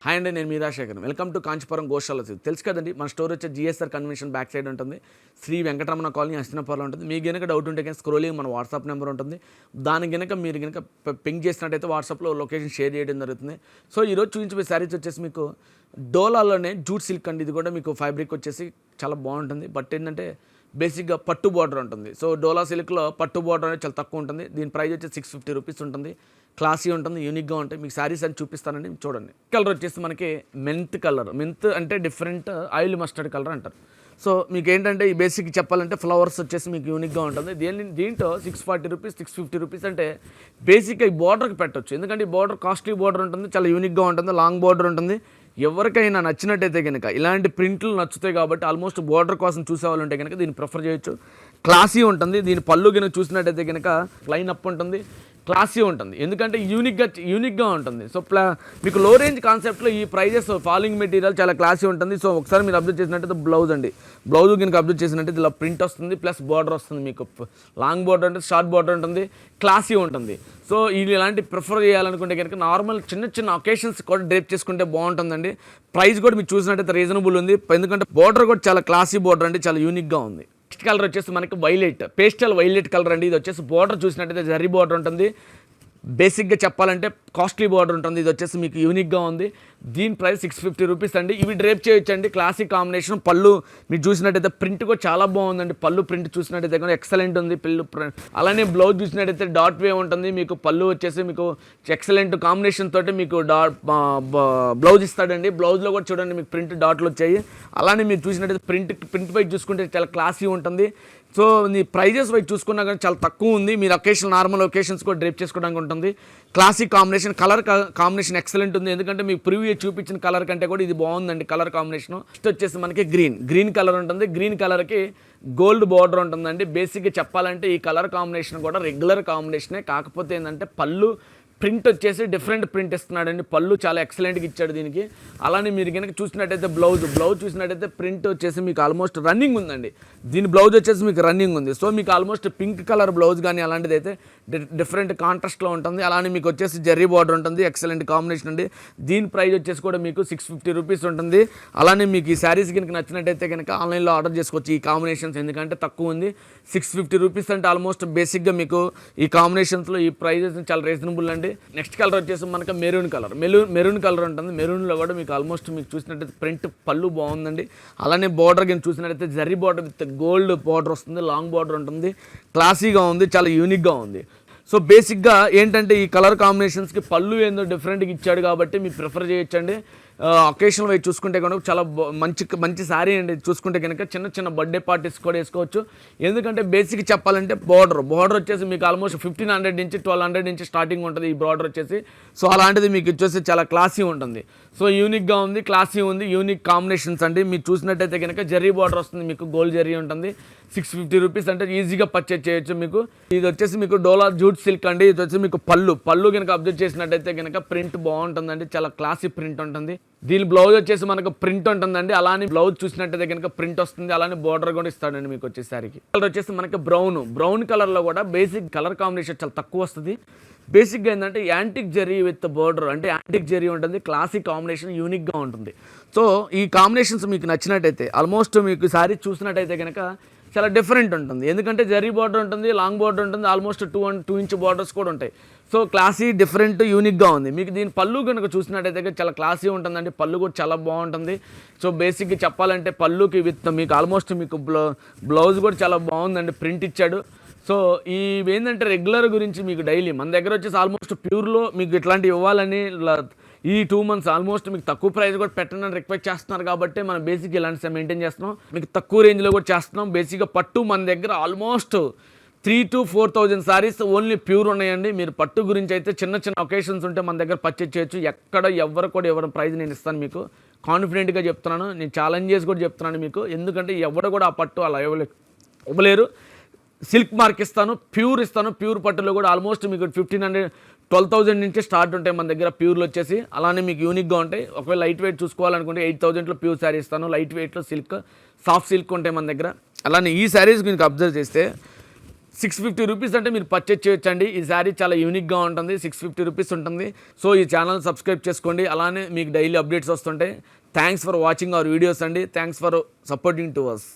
Hi అండి, నేను మీ Rajasekhar. Welcome to Kanchipuram గోశాల. తెలుసు కదండి, మన స్టోర్ వచ్చే జిఎస్ఆర్ కన్వెన్షన్ బ్యాక్ సైడ్ ఉంటుంది. శ్రీ వెంకటరమణ కాలనీ, హస్తినాపురంలో ఉంటుంది. మీకు గనుక డౌట్ ఉంటే కనుక స్క్రోలింగ్ మన వాట్సాప్ నెంబర్ ఉంటుంది. దానికి కనుక మీరు కనుక పింక్ చేసినట్టయితే వాట్సాప్లో లొకేషన్ షేర్ చేయడం జరుగుతుంది. సో ఈరోజు చూపించే శారీస్ వచ్చేసి మీకు డోలాలోనే జూట్ సిల్క్ అండి. ఇది కూడా మీకు ఫ్యాబ్రిక్ వచ్చేసి చాలా బాగుంటుంది. బట్ ఏంటంటే బేసిక్గా పట్టు బార్డర్ ఉంటుంది. సో డోలా సిల్క్లో పట్టు బార్డర్ అనేది చాలా తక్కువ ఉంటుంది. దీని ప్రైస్ వచ్చి 650 రూపీస్ ఉంటుంది. క్లాసీ ఉంటుంది, యూనిక్గా ఉంటాయి. మీకు శారీస్ అని చూపిస్తానండి, చూడండి. కలర్ వచ్చేసి మనకి మెంత్ కలర్. మెంత్ అంటే డిఫరెంట్ ఆయిల్ మస్టర్డ్ కలర్ అంటారు. సో మీకు ఏంటంటే ఈ బేసిక్ చెప్పాలంటే ఫ్లవర్స్ వచ్చేసి మీకు యూనిక్గా ఉంటుంది. దీంట్లో 640 రూపీస్ 650 రూపీస్ అంటే బేసిక్గా ఈ బార్డర్కి పెట్టవచ్చు. ఎందుకంటే ఈ బార్డర్ కాస్ట్లీ బార్డర్ ఉంటుంది, చాలా యూనిక్గా ఉంటుంది, లాంగ్ బార్డర్ ఉంటుంది. ఎవరికైనా నచ్చినట్టయితే కనుక ఇలాంటి ప్రింట్లు నచ్చుతాయి కాబట్టి ఆల్మోస్ట్ బార్డర్ కోసం చూసేవాళ్ళు ఉంటే కనుక దీన్ని ప్రిఫర్ చేయొచ్చు. క్లాసీ ఉంటుంది. దీని పళ్ళు కనుక చూసినట్టయితే కనుక లైన్ అప్ ఉంటుంది, క్లాసీ ఉంటుంది. ఎందుకంటే యూనిక్గా ఉంటుంది. సో మీకు లో రేంజ్ కాన్సెప్ట్లో ఈ ప్రైజెస్ ఫాలింగ్ మెటీరియల్ చాలా క్లాసీ ఉంటుంది. సో ఒకసారి మీరు అబ్జర్వ్ చేసినట్టయితే బ్లౌజ్ అండి. బ్లౌజ్ కనుక అబ్జర్వ్ చేసినట్టయితే ఇలా ప్రింట్ వస్తుంది, ప్లస్ బార్డర్ వస్తుంది. మీకు లాంగ్ బార్డర్ ఉంటుంది, షార్ట్ బార్డర్ ఉంటుంది, క్లాసీ ఉంటుంది. సో ఇది ఇలాంటి ప్రిఫర్ చేయాలనుకుంటే కనుక నార్మల్ చిన్న ఒకేషన్స్ కూడా డ్రేప్ చేసుకుంటే బాగుంటుందండి. ప్రైస్ కూడా మీరు చూసినట్టయితే రీజనబుల్ ఉంది. ఎందుకంటే బార్డర్ కూడా చాలా క్లాసీ బార్డర్ అండి, చాలా యూనిక్గా ఉంది. నెక్స్ట్ కలర్ వచ్చేసి మనకి వైలెట్, పేస్టల్ వైలెట్ కలర్ అండి. ఇది వచ్చేసి బార్డర్ చూసినట్టయితే జరీ బార్డర్ ఉంటుంది. బేసిక్గా చెప్పాలంటే కాస్ట్లీ బార్డర్ ఉంటుంది. ఇది వచ్చేసి మీకు యూనిక్గా ఉంది. దీని ప్రైస్ 650 రూపీస్ అండి. ఇవి డ్రేప్ చేయొచ్చండి. Classic combination. పళ్ళు మీరు చూసినట్టయితే ప్రింట్ కూడా చాలా బాగుందండి. పళ్ళు ప్రింట్ చూసినట్టయితే కూడా ఎక్సలెంట్ ఉంది. అలానే బ్లౌజ్ చూసినట్టయితే డాట్ వే ఉంటుంది. మీకు పళ్ళు వచ్చేసి మీకు ఎక్సలెంట్ కాంబినేషన్ తోటి మీకు బ్లౌజ్ ఇస్తాడండి. బ్లౌజ్లో కూడా చూడండి మీకు ప్రింట్ డాట్లు వచ్చాయి. అలానే మీరు చూసినట్టయితే ప్రింట్ పై చూసుకుంటే చాలా క్లాసీ ఉంటుంది. సో మీ ప్రైజెస్ వైపు చూసుకున్నా కానీ చాలా తక్కువ ఉంది. మీరు నార్మల్ ఒకేషన్స్ కూడా డ్రేప్ చేసుకోవడానికి ఉంటుంది. Classic combination, colour combination excellent ఉంది. ఎందుకంటే మీకు ప్రివ్యూ చూపించిన కలర్ కంటే కూడా ఇది బాగుందండి కలర్ కాంబినేషన్. నెక్స్ట్ వచ్చేసి మనకి గ్రీన్ కలర్ ఉంటుంది. గ్రీన్ కలర్కి గోల్డ్ బార్డర్ ఉంటుందండి. బేసిక్గా చెప్పాలంటే ఈ కలర్ కాంబినేషన్ కూడా రెగ్యులర్ కాంబినేషనే. కాకపోతే ఏంటంటే పళ్ళు ప్రింట్ వచ్చేసి డిఫరెంట్ ప్రింట్ ఇస్తున్నాడండి. పళ్ళు చాలా ఎక్సలెంట్గా ఇచ్చాడు దీనికి. అలానే మీరు కనుక చూసినట్టయితే బ్లౌజ్ చూసినట్టయితే ప్రింట్ వచ్చేసి మీకు ఆల్మోస్ట్ రన్నింగ్ ఉందండి. దీని బ్లౌజ్ వచ్చేసి మీకు రన్నింగ్ ఉంది. సో మీకు ఆల్మోస్ట్ పింక్ కలర్ బ్లౌజ్ కానీ అలాంటిది అయితే డిఫరెంట్ కాంట్రాస్ట్లో ఉంటుంది. అలానే మీకు వచ్చేసి జెర్రీ బార్డర్ ఉంటుంది. ఎక్సలెంట్ కాంబినేషన్ అండి. దీని ప్రైస్ వచ్చేసి కూడా మీకు 650 రూపీస్ ఉంటుంది. అలానే మీకు ఈ శారీస్ కనుక నచ్చినట్టయితే కనుక ఆన్లైన్లో ఆర్డర్ చేసుకోవచ్చు ఈ కాంబినేషన్స్. ఎందుకంటే తక్కువ ఉంది. 650 రూపీస్ అంటే ఆల్మోస్ట్ బేసిక్గా మీకు ఈ కాంబినేషన్స్లో ఈ ప్రైజెస్ చాలా రీజనబుల్ అండి. నెక్స్ట్ కలర్ వచ్చేసి మనకి మెరూన్ కలర్ ఉంటుంది. మెరూన్లో కూడా మీకు ఆల్మోస్ట్ మీకు చూసినట్టయితే ప్రింట్ పళ్ళు బాగుందండి. అలానే బార్డర్ కానీ చూసినట్టయితే zari border with gold border వస్తుంది, లాంగ్ బార్డర్ ఉంటుంది, క్లాసీగా ఉంది, చాలా యూనిక్గా ఉంది. సో బేసిక్గా ఏంటంటే ఈ కలర్ కాంబినేషన్స్కి పళ్ళు ఏందో డిఫరెంట్గా ఇచ్చాడు కాబట్టి మీరు ప్రిఫర్ చేయొచ్చండి. ఒకేషనల్ వైపు చూసుకుంటే కనుక చాలా మంచి శారీ అండి. చూసుకుంటే కనుక చిన్న బర్త్డే పార్టీస్ కూడా వేసుకోవచ్చు. ఎందుకంటే బేసిక్ చెప్పాలంటే బార్డర్ వచ్చేసి మీకు ఆల్మోస్ట్ 1500 నుంచి 1200 నుంచి స్టార్టింగ్ ఉంటుంది ఈ బార్డర్ వచ్చేసి. సో అలాంటిది మీకు వచ్చేసి చాలా క్లాసీ ఉంటుంది. సో యూనిక్గా ఉంది, క్లాసీ ఉంది, యూనిక్ కాంబినేషన్స్ అండి. మీరు చూసినట్టయితే కనుక జరీ బార్డర్ వస్తుంది, మీకు గోల్డ్ జరీ ఉంటుంది. 650 రూపీస్ అంటే ఈజీగా పర్చేజ్ చేయొచ్చు. మీకు ఇది వచ్చేసి మీకు డోలా జూట్ సిల్క్ అండి. ఇది వచ్చి మీకు పళ్ళు కనుక అబ్జర్వ్ చేసినట్టయితే కనుక ప్రింట్ బాగుంటుందండి, చాలా క్లాసీ ప్రింట్ ఉంటుంది. దీని బ్లౌజ్ వచ్చేసి మనకు ప్రింట్ ఉంటుందండి. అలానే బ్లౌజ్ చూసినట్టయితే కనుక ప్రింట్ వస్తుంది. అలానే బార్డర్ కూడా ఇస్తాడండి మీకు వచ్చేసరికి. కలర్ వచ్చేసి మనకి బ్రౌన్ కలర్లో కూడా బేసిక్ కలర్ కాంబినేషన్ చాలా తక్కువ వస్తుంది. బేసిక్గా ఏంటంటే యాంటిక్ జెరీ విత్ బార్డర్ అంటే యాంటిక్ జెరీ ఉంటుంది, క్లాసిక్ కాంబినేషన్, యూనిక్గా ఉంటుంది. సో ఈ కాంబినేషన్స్ మీకు నచ్చినట్టయితే ఆల్మోస్ట్ మీకు శారీ చూసినట్టయితే కనుక చాలా డిఫరెంట్ ఉంటుంది. ఎందుకంటే జరీ బార్డర్ ఉంటుంది, లాంగ్ బార్డర్ ఉంటుంది, ఆల్మోస్ట్ 2 ఇంచ్ బార్డర్స్ కూడా ఉంటాయి. సో క్లాసీ, డిఫరెంట్, యూనిక్గా ఉంది. మీకు దీని పళ్ళు కనుక చూసినట్టయితే చాలా క్లాసీ ఉంటుందండి. పళ్ళు కూడా చాలా బాగుంటుంది. సో బేసిక్గా చెప్పాలంటే పళ్ళుకి విత్ మీకు ఆల్మోస్ట్ మీకు బ్లౌజ్ కూడా చాలా బాగుందండి, ప్రింట్ ఇచ్చాడు. సో ఇవి ఏంటంటే రెగ్యులర్ గురించి మీకు డైలీ మన దగ్గర వచ్చేసి ఆల్మోస్ట్ ప్యూర్లో మీకు ఇట్లాంటివి ఇవ్వాలని ఈ 2 మంత్స్ ఆల్మోస్ట్ మీకు తక్కువ ప్రైస్ కూడా పెట్టండి రిక్వెస్ట్ చేస్తున్నారు కాబట్టి మనం బేసిక్ ఇలాంటి మెయింటైన్ చేస్తున్నాం. మీకు తక్కువ రేంజ్లో కూడా చేస్తున్నాం. బేసిక్గా పట్టు మన దగ్గర almost 3,000 to 4,000 saris only pure ఉన్నాయండి. మీరు పట్టు గురించి అయితే చిన్న ఒకేషన్స్ ఉంటే మన దగ్గర పర్చేజ్ చేయొచ్చు. ఎవరి ప్రైస్ నేను ఇస్తాను మీకు కాన్ఫిడెంట్గా చెప్తున్నాను. నేను ఛాలెంజ్ చేసి కూడా చెప్తున్నాను మీకు. ఎందుకంటే ఎవరు కూడా ఆ పట్టు అలా ఇవ్వలేరు. సిల్క్ మార్క్ ఇస్తాను, ప్యూర్ పట్టులో కూడా ఆల్మోస్ట్ మీకు 1500 12,000 నుంచి స్టార్ట్ ఉంటాయి మన దగ్గర ప్యూర్లు వచ్చేసి. అలానే మీకు యూనిక్గా ఉంటాయి. ఒకవేళ లైట్ వెయిట్ చూసుకోవాలనుకుంటే 8,000లో ప్యూర్ శారీ ఇస్తాను. లైట్ వెయిట్లో సాఫ్ట్ సిల్క్ ఉంటాయి మన దగ్గర. అలానే ఈ శారీస్ మీకు అబ్జర్వ్ చేస్తే ₹650 అంటే మీరు పర్చేజ్ చేయొచ్చండి. ఈ శారీ చాలా యూనిక్గా ఉంటుంది. ₹650 ఉంటుంది. సో ఈ ఛానల్ సబ్స్క్రైబ్ చేసుకోండి. అలానే మీకు డైలీ అప్డేట్స్ వస్తుంటాయి. Thanks for watching our videos అండి. Thanks for supporting to us.